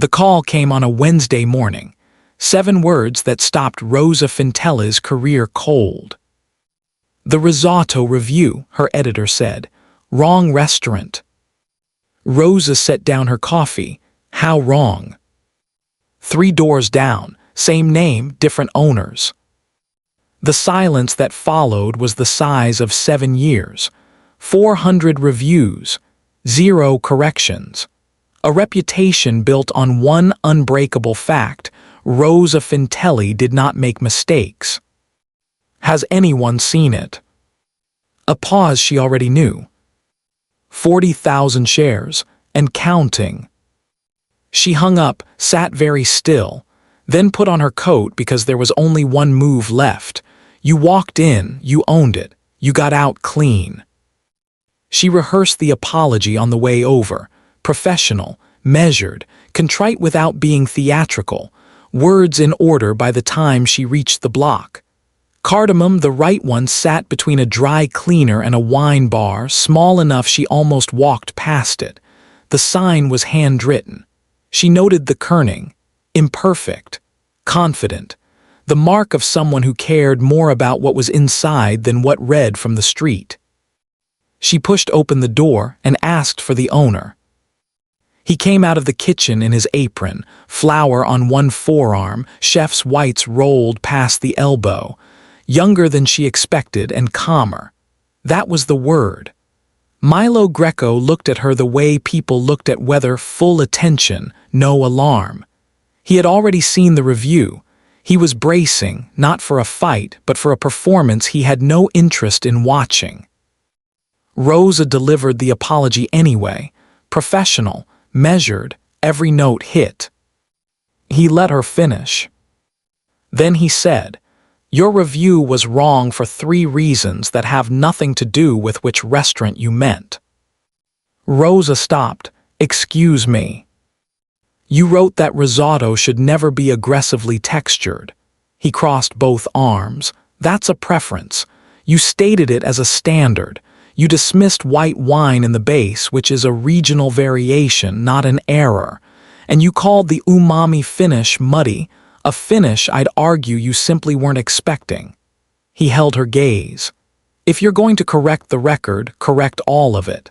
The call came on a Wednesday morning. 7 words that stopped Rosa Fintelli's career cold. "The risotto review," her editor said. "Wrong restaurant." Rosa set down her coffee. How wrong? 3 doors down, same name, different owners. The silence that followed was the size of 7 years. 400 reviews, 0 corrections. A reputation built on one unbreakable fact: Rosa Fintelli did not make mistakes. Has anyone seen it? A pause she already knew. 40,000 shares, and counting. She hung up, sat very still, then put on her coat because there was only one move left. You walked in, you owned it, you got out clean. She rehearsed the apology on the way over, professional, measured, contrite without being theatrical, words in order by the time she reached the block. Cardamom, the right one, sat between a dry cleaner and a wine bar, small enough she almost walked past it. The sign was handwritten. She noted the kerning, imperfect, confident, the mark of someone who cared more about what was inside than what read from the street. She pushed open the door and asked for the owner. He came out of the kitchen in his apron, flour on one forearm, chef's whites rolled past the elbow. Younger than she expected and calmer. That was the word. Milo Greco looked at her the way people looked at weather: full attention, no alarm. He had already seen the review. He was bracing, not for a fight, but for a performance he had no interest in watching. Rosa delivered the apology anyway, professional, measured, every note hit. He let her finish. Then he said, "Your review was wrong for 3 reasons that have nothing to do with which restaurant you meant." Rosa stopped. "Excuse me. You wrote that risotto should never be aggressively textured." He crossed both arms. "That's a preference. You stated it as a standard. You dismissed white wine in the base, which is a regional variation, not an error. And you called the umami finish muddy, a finish I'd argue you simply weren't expecting." He held her gaze. "If you're going to correct the record, correct all of it."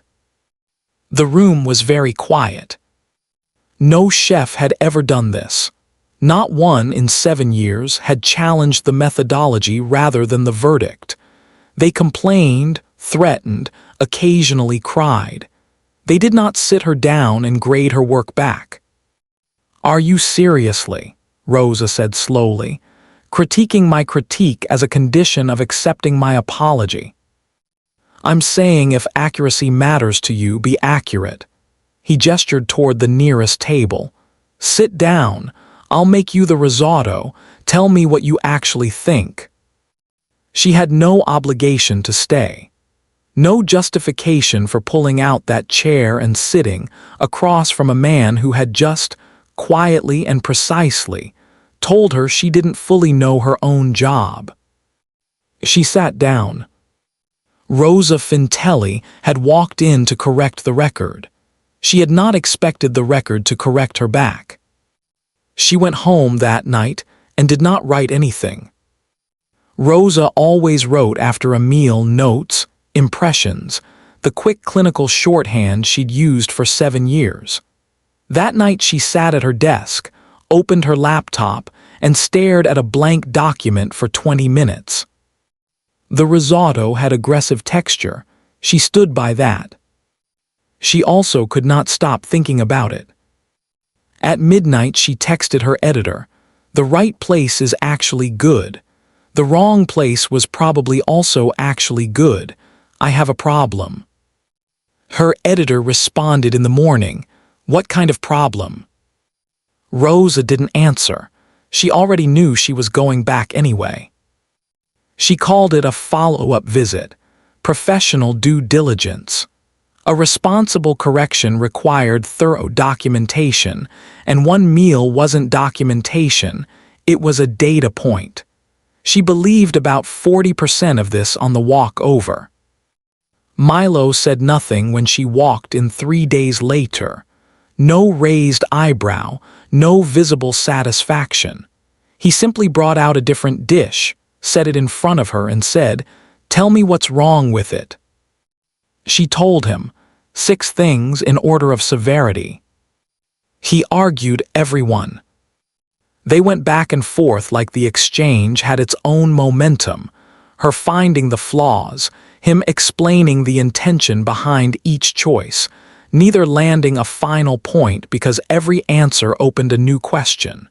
The room was very quiet. No chef had ever done this. Not one in 7 years had challenged the methodology rather than the verdict. They complained, threatened, occasionally cried. They did not sit her down and grade her work back. "Are you seriously," Rosa said slowly, "critiquing my critique as a condition of accepting my apology?" "I'm saying if accuracy matters to you, be accurate." He gestured toward the nearest table. "Sit down. I'll make you the risotto. Tell me what you actually think." She had no obligation to stay. No justification for pulling out that chair and sitting across from a man who had just, quietly and precisely, told her she didn't fully know her own job. She sat down. Rosa Fintelli had walked in to correct the record. She had not expected the record to correct her back. She went home that night and did not write anything. Rosa always wrote after a meal notes, impressions, the quick clinical shorthand she'd used for 7 years. That night she sat at her desk, opened her laptop, and stared at a blank document for 20 minutes. The risotto had aggressive texture. She stood by that. She also could not stop thinking about it. At midnight she texted her editor, "The right place is actually good. The wrong place was probably also actually good. I have a problem." Her editor responded in the morning, "What kind of problem?" Rosa didn't answer. She already knew she was going back anyway. She called it a follow-up visit, professional due diligence. A responsible correction required thorough documentation, and one meal wasn't documentation, it was a data point. She believed about 40% of this on the walk over. Milo said nothing when she walked in 3 days later. No raised eyebrow, no visible satisfaction. He simply brought out a different dish, set it in front of her and said, "Tell me what's wrong with it." She told him, 6 things in order of severity. He argued every one. They went back and forth like the exchange had its own momentum, her finding the flaws, him explaining the intention behind each choice, neither landing a final point because every answer opened a new question.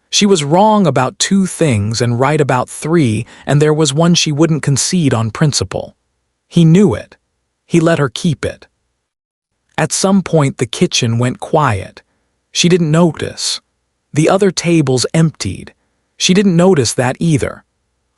She was wrong about 2 things and right about 3, and there was one she wouldn't concede on principle. He knew it. He let her keep it. At some point the kitchen went quiet. She didn't notice. The other tables emptied. She didn't notice that either.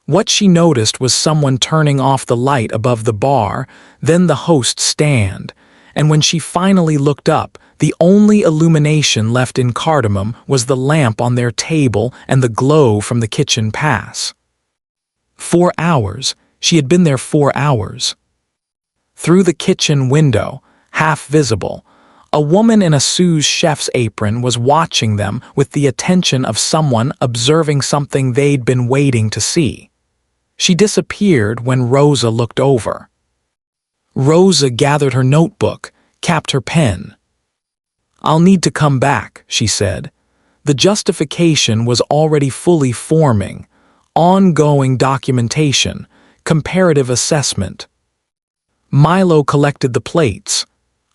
What she noticed was someone turning off the light above the bar, then the host's stand, and when she finally looked up, the only illumination left in Cardamom was the lamp on their table and the glow from the kitchen pass. 4 hours. She had been there 4 hours. Through the kitchen window, half visible, a woman in a sous chef's apron was watching them with the attention of someone observing something they'd been waiting to see. She disappeared when Rosa looked over. Rosa gathered her notebook, capped her pen. "I'll need to come back," she said. The justification was already fully forming. Ongoing documentation, comparative assessment. Milo collected the plates.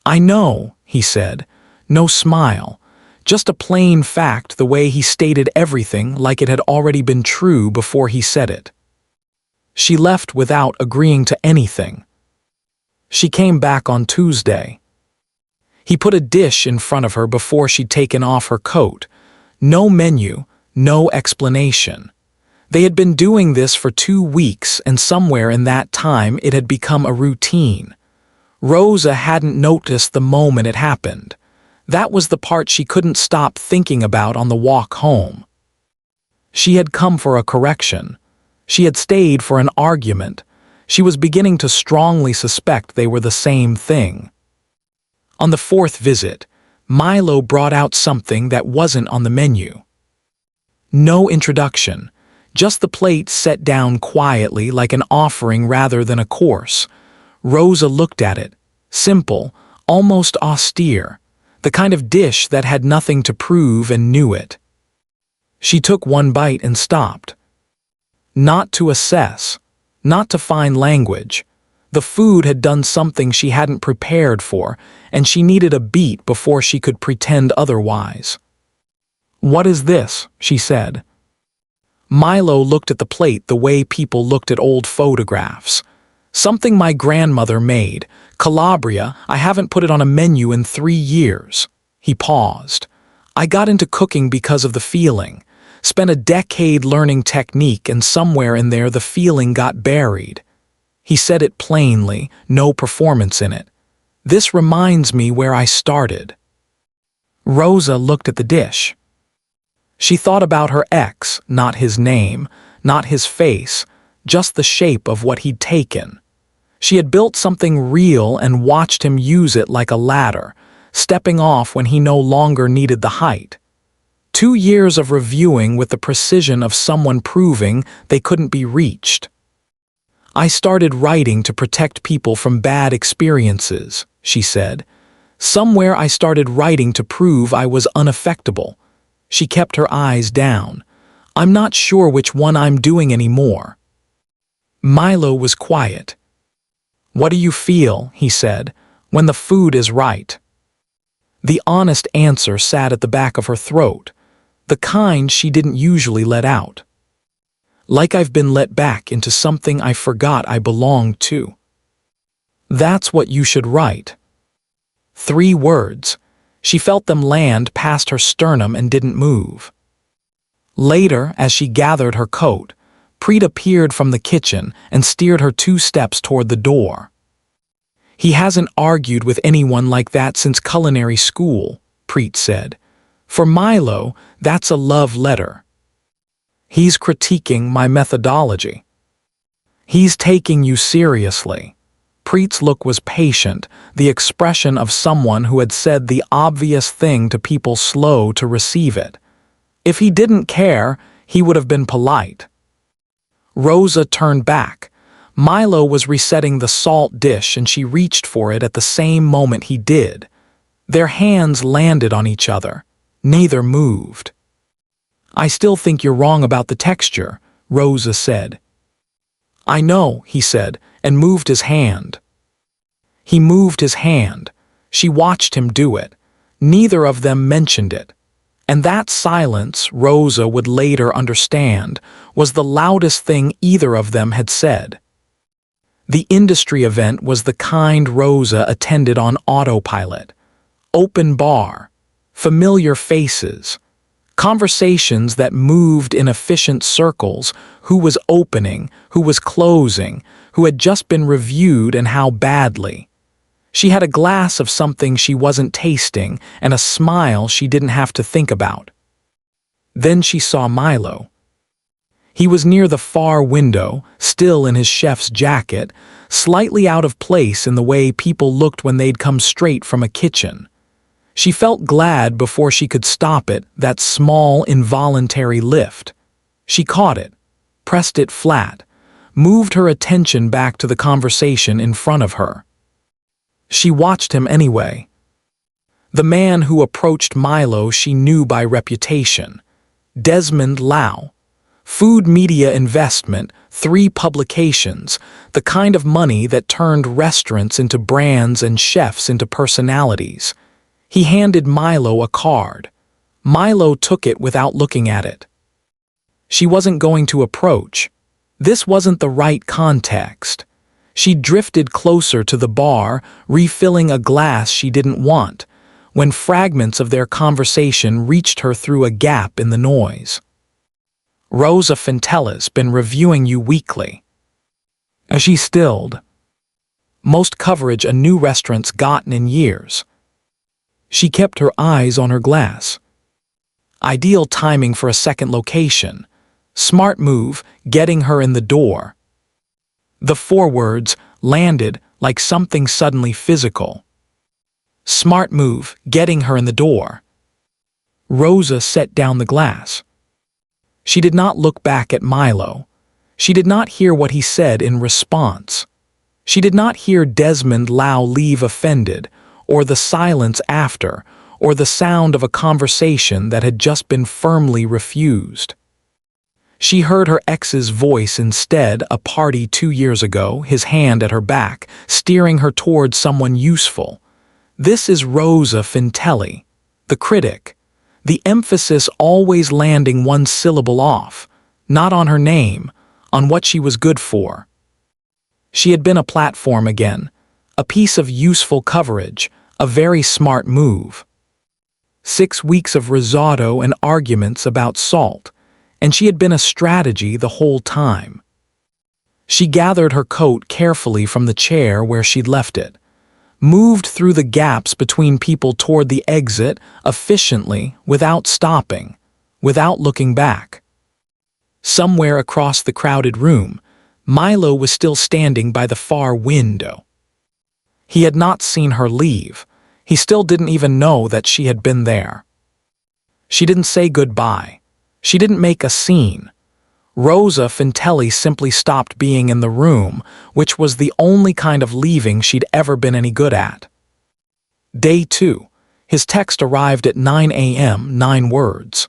"I know," he said. No smile. Just a plain fact, the way he stated everything like it had already been true before he said it. She left without agreeing to anything. She came back on Tuesday. He put a dish in front of her before she'd taken off her coat. No menu, no explanation. They had been doing this for 2 weeks, and somewhere in that time it had become a routine. Rosa hadn't noticed the moment it happened. That was the part she couldn't stop thinking about on the walk home. She had come for a correction. She had stayed for an argument. She was beginning to strongly suspect they were the same thing. On the 4th visit, Milo brought out something that wasn't on the menu. No introduction, just the plate set down quietly like an offering rather than a course. Rosa looked at it, simple, almost austere, the kind of dish that had nothing to prove and knew it. She took one bite and stopped. Not to assess, not to find language. The food had done something she hadn't prepared for, and she needed a beat before she could pretend otherwise. "What is this?" she said. Milo looked at the plate the way people looked at old photographs. "Something my grandmother made. Calabria, I haven't put it on a menu in 3 years." He paused. "I got into cooking because of the feeling. Spent a decade learning technique, and somewhere in there the feeling got buried." He said it plainly, no performance in it. "This reminds me where I started." Rosa looked at the dish. She thought about her ex, not his name, not his face, just the shape of what he'd taken. She had built something real and watched him use it like a ladder, stepping off when he no longer needed the height. 2 years of reviewing with the precision of someone proving they couldn't be reached. "I started writing to protect people from bad experiences," she said. "Somewhere I started writing to prove I was unaffectable." She kept her eyes down. "I'm not sure which one I'm doing anymore." Milo was quiet. "What do you feel," he said, "when the food is right?" The honest answer sat at the back of her throat, the kind she didn't usually let out. "Like I've been let back into something I forgot I belonged to." That's what you should write. 3 words. She felt them land past her sternum and didn't move. Later, as she gathered her coat, Preet appeared from the kitchen and steered her 2 steps toward the door. "He hasn't argued with anyone like that since culinary school," Preet said. "For Milo, that's a love letter. He's critiquing my methodology. He's taking you seriously." Preet's look was patient, the expression of someone who had said the obvious thing to people slow to receive it. If he didn't care, he would have been polite. Rosa turned back. Milo was resetting the salt dish and she reached for it at the same moment he did. Their hands landed on each other. Neither moved. "I still think you're wrong about the texture," Rosa said. "I know," he said, and moved his hand. He moved his hand. She watched him do it. Neither of them mentioned it. And that silence, Rosa would later understand, was the loudest thing either of them had said. The industry event was the kind Rosa attended on autopilot. Open bar, familiar faces, conversations that moved in efficient circles, who was opening, who was closing, who had just been reviewed and how badly. She had a glass of something she wasn't tasting and a smile she didn't have to think about. Then she saw Milo. He was near the far window, still in his chef's jacket, slightly out of place in the way people looked when they'd come straight from a kitchen. She felt glad before she could stop it, that small, involuntary lift. She caught it, pressed it flat, moved her attention back to the conversation in front of her. She watched him anyway. The man who approached Milo she knew by reputation. Desmond Lau. Food media investment, 3 publications, the kind of money that turned restaurants into brands and chefs into personalities. He handed Milo a card. Milo took it without looking at it. She wasn't going to approach. This wasn't the right context. She drifted closer to the bar, refilling a glass she didn't want, when fragments of their conversation reached her through a gap in the noise. "Rosa Fintella's been reviewing you weekly." As she stilled, most coverage a new restaurant's gotten in years. She kept her eyes on her glass. Ideal timing for a second location. Smart move, getting her in the door. The 4 words landed like something suddenly physical. Smart move, getting her in the door. Rosa set down the glass. She did not look back at Milo. She did not hear what he said in response. She did not hear Desmond Lau leave offended, or the silence after, or the sound of a conversation that had just been firmly refused. She heard her ex's voice instead, a party 2 years ago, his hand at her back, steering her towards someone useful. This is Rosa Fintella, the critic. The emphasis always landing 1 syllable off, not on her name, on what she was good for. She had been a platform again, a piece of useful coverage, a very smart move. 6 weeks of risotto and arguments about salt, and she had been a strategy the whole time. She gathered her coat carefully from the chair where she'd left it, moved through the gaps between people toward the exit efficiently, without stopping, without looking back. Somewhere across the crowded room, Milo was still standing by the far window. He had not seen her leave. He still didn't even know that she had been there. She didn't say goodbye. She didn't make a scene. Rosa Fintella simply stopped being in the room, which was the only kind of leaving she'd ever been any good at. Day 2. His text arrived at 9 a.m., 9 words.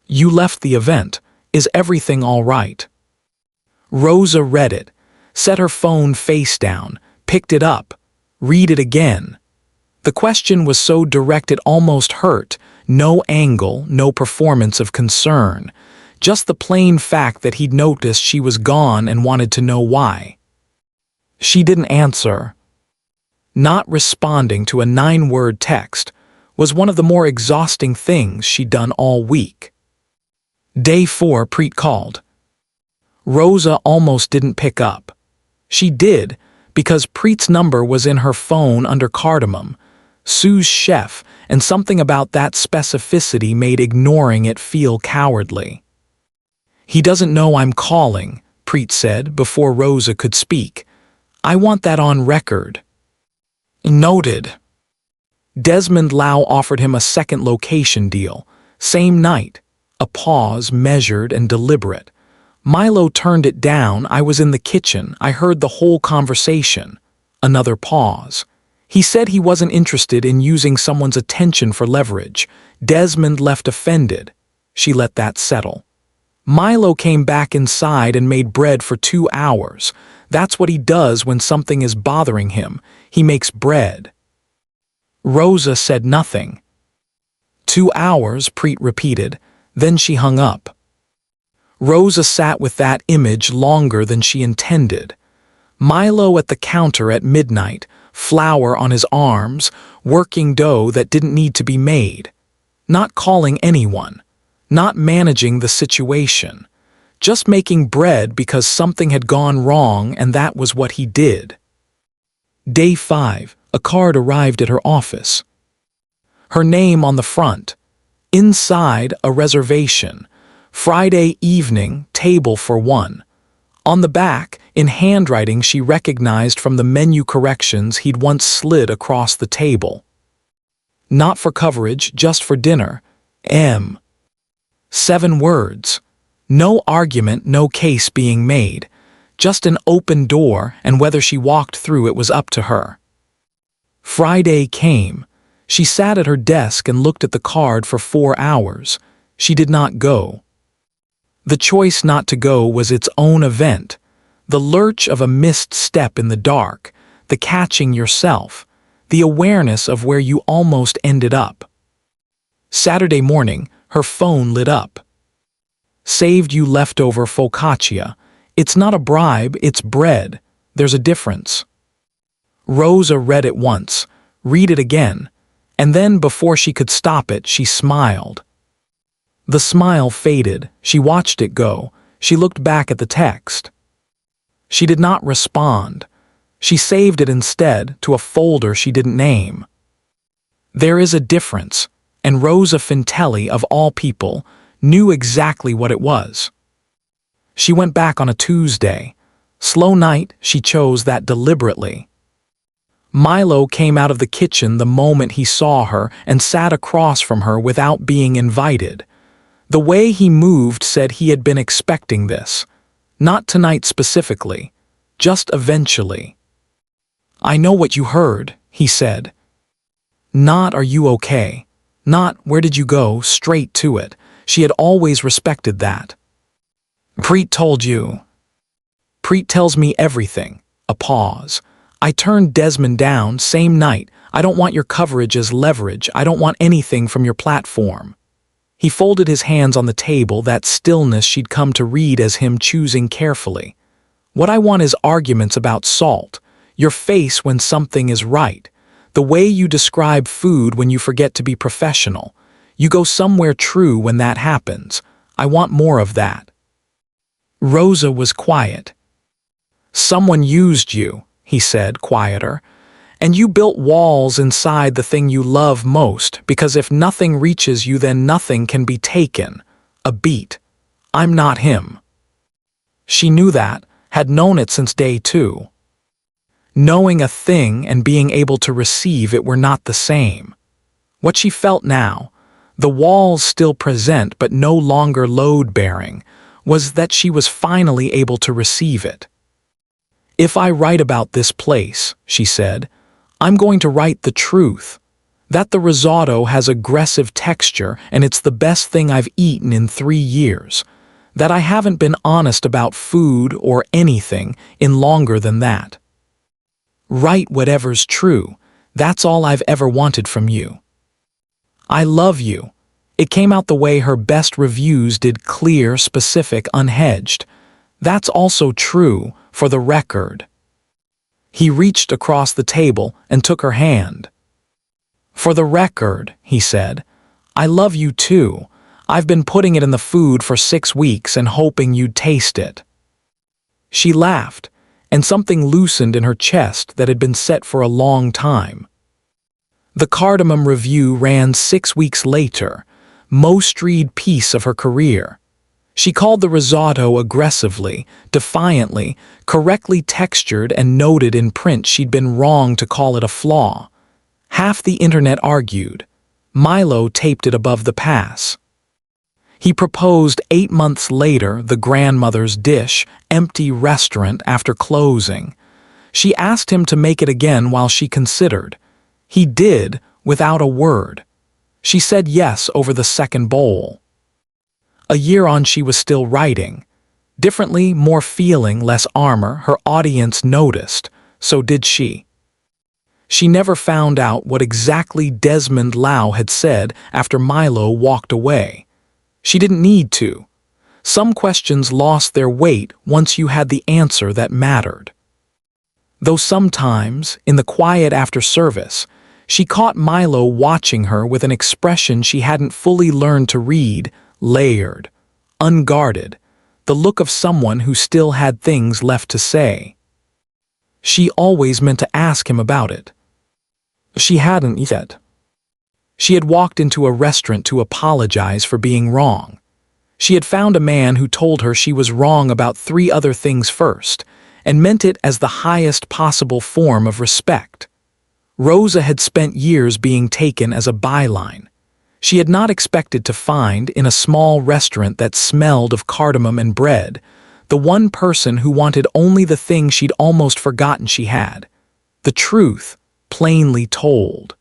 "You left the event. Is everything all right?" Rosa read it, set her phone face down, picked it up, read it again. The question was so direct it almost hurt. No angle, no performance of concern. Just the plain fact that he'd noticed she was gone and wanted to know why. She didn't answer. Not responding to a 9-word text was one of the more exhausting things she'd done all week. Day 4, Preet called. Rosa almost didn't pick up. She did, because Preet's number was in her phone under cardamom, Sue's chef, and something about that specificity made ignoring it feel cowardly. "He doesn't know I'm calling," Preet said before Rosa could speak. I want that on record. Noted. Desmond Lau offered him a second location deal. Same night. A pause, measured and deliberate. Milo turned it down. I was in the kitchen. I heard the whole conversation. Another pause. He said he wasn't interested in using someone's attention for leverage. Desmond left offended. She let that settle. Milo came back inside and made bread for 2 hours. That's what he does when something is bothering him. He makes bread. Rosa said nothing. 2 hours, Preet repeated. Then she hung up. Rosa sat with that image longer than she intended. Milo at the counter at midnight, flour on his arms, working dough that didn't need to be made. Not calling anyone. Not managing the situation. Just making bread because something had gone wrong and that was what he did. Day 5, a card arrived at her office. Her name on the front. Inside, a reservation. Friday evening, table for 1. On the back, in handwriting she recognized from the menu corrections he'd once slid across the table. Not for coverage, just for dinner. M. 7 words. No argument, no case being made. Just an open door, and whether she walked through it was up to her. Friday came. She sat at her desk and looked at the card for 4 hours. She did not go. The choice not to go was its own event. The lurch of a missed step in the dark, the catching yourself, the awareness of where you almost ended up. Saturday morning, her phone lit up. Saved you leftover focaccia. It's not a bribe, it's bread. There's a difference. Rosa read it once, read it again, and then before she could stop it, she smiled. The smile faded. She watched it go. She looked back at the text. She did not respond. She saved it instead to a folder she didn't name. There is a difference, and Rosa Fintelli, of all people, knew exactly what it was. She went back on a Tuesday. Slow night, she chose that deliberately. Milo came out of the kitchen the moment he saw her and sat across from her without being invited. The way he moved said he had been expecting this. Not tonight specifically, just eventually. I know what you heard, he said. Not are you okay? Not where did you go, straight to it. She had always respected that. Preet told you. Preet tells me everything. A pause. I turned Desmond down, same night. I don't want your coverage as leverage. I don't want anything from your platform. He folded his hands on the table, that stillness she'd come to read as him choosing carefully. What I want is arguments about salt. Your face when something is right. The way you describe food when you forget to be professional. You go somewhere true when that happens. I want more of that. Rosa was quiet. Someone used you, he said, quieter. And you built walls inside the thing you love most, because if nothing reaches you, then nothing can be taken. A beat. I'm not him. She knew that, had known it since day 2. Knowing a thing and being able to receive it were not the same. What she felt now, the walls still present but no longer load-bearing, was that she was finally able to receive it. If I write about this place, she said, I'm going to write the truth. That the risotto has aggressive texture and it's the best thing I've eaten in 3 years. That I haven't been honest about food or anything in longer than that. Write whatever's true. That's all I've ever wanted from you. I love you. It came out the way her best reviews did, clear, specific, unhedged. That's also true, for the record. He reached across the table and took her hand. For the record, he said, I love you too. I've been putting it in the food for 6 weeks and hoping you'd taste it. She laughed, and something loosened in her chest that had been set for a long time. The Cardamom Review ran 6 weeks later, most read piece of her career. She called the risotto aggressively, defiantly, correctly textured and noted in print she'd been wrong to call it a flaw. Half the internet argued. Milo taped it above the pass. He proposed 8 months later, the grandmother's dish, empty restaurant after closing. She asked him to make it again while she considered. He did, without a word. She said yes over the second bowl. A year on, she was still writing. Differently, more feeling, less armor, her audience noticed. So did she. She never found out what exactly Desmond Lau had said after Milo walked away. She didn't need to. Some questions lost their weight once you had the answer that mattered. Though sometimes, in the quiet after service, she caught Milo watching her with an expression she hadn't fully learned to read, layered, unguarded, the look of someone who still had things left to say. She always meant to ask him about it. She hadn't yet. She had walked into a restaurant to apologize for being wrong. She had found a man who told her she was wrong about 3 other things first, and meant it as the highest possible form of respect. Rosa had spent years being taken as a byline. She had not expected to find, in a small restaurant that smelled of cardamom and bread, the one person who wanted only the thing she'd almost forgotten she had. The truth, plainly told.